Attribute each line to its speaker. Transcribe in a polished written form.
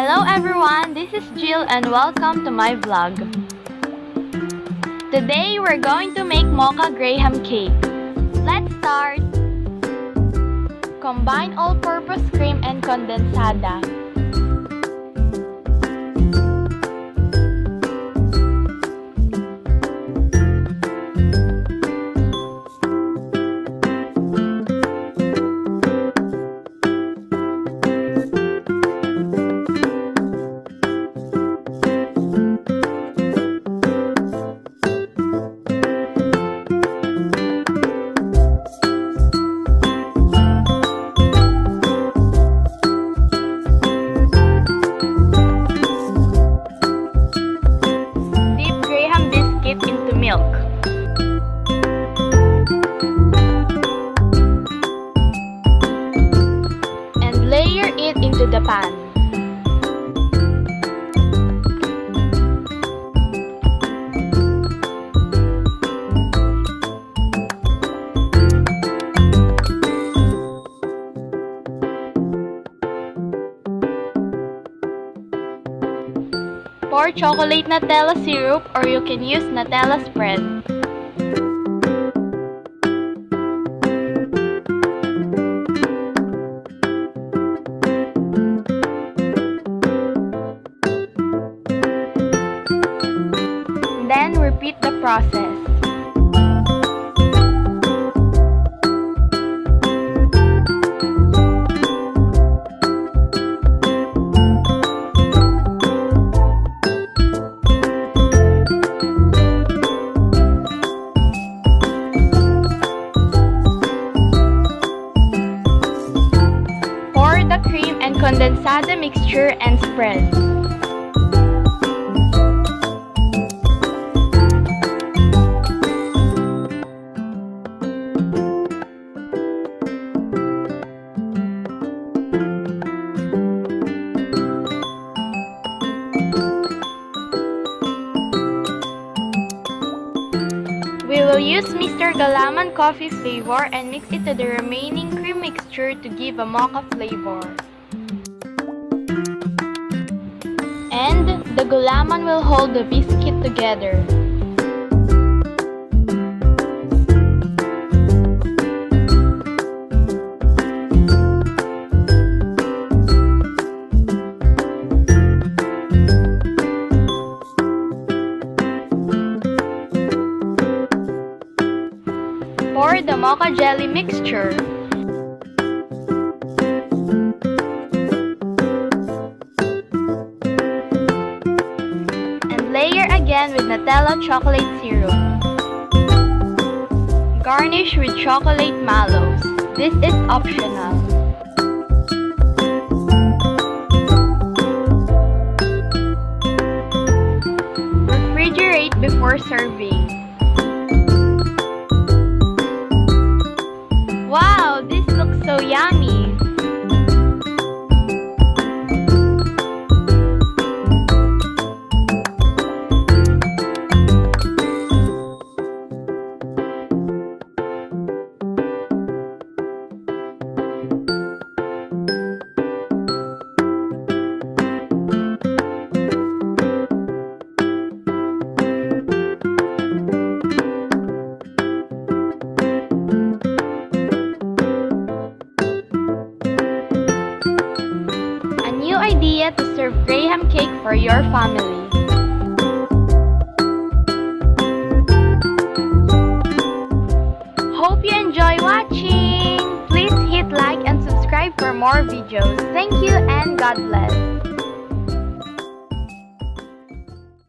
Speaker 1: Hello everyone, this is Jill and welcome to my vlog. Today we're going to make mocha graham cake. Let's start! Combine all-purpose cream and condensada. Into milk. And layer it into the pan. Pour chocolate Nutella syrup or you can use Nutella spread. Then repeat the process. The cream and condensada mixture and spread. We will use Mr. Galaman coffee flavor and mix it to the remaining cream mixture to give a mocha flavor. And the gulaman will hold the biscuit together. Pour the mocha jelly mixture. And layer again with Nutella chocolate syrup. Garnish with chocolate mallows. This is optional. Refrigerate before serving. Wow, this looks so yummy! Idea to serve graham cake for your family. Hope you enjoy watching! Please hit like and subscribe for more videos. Thank you and God bless!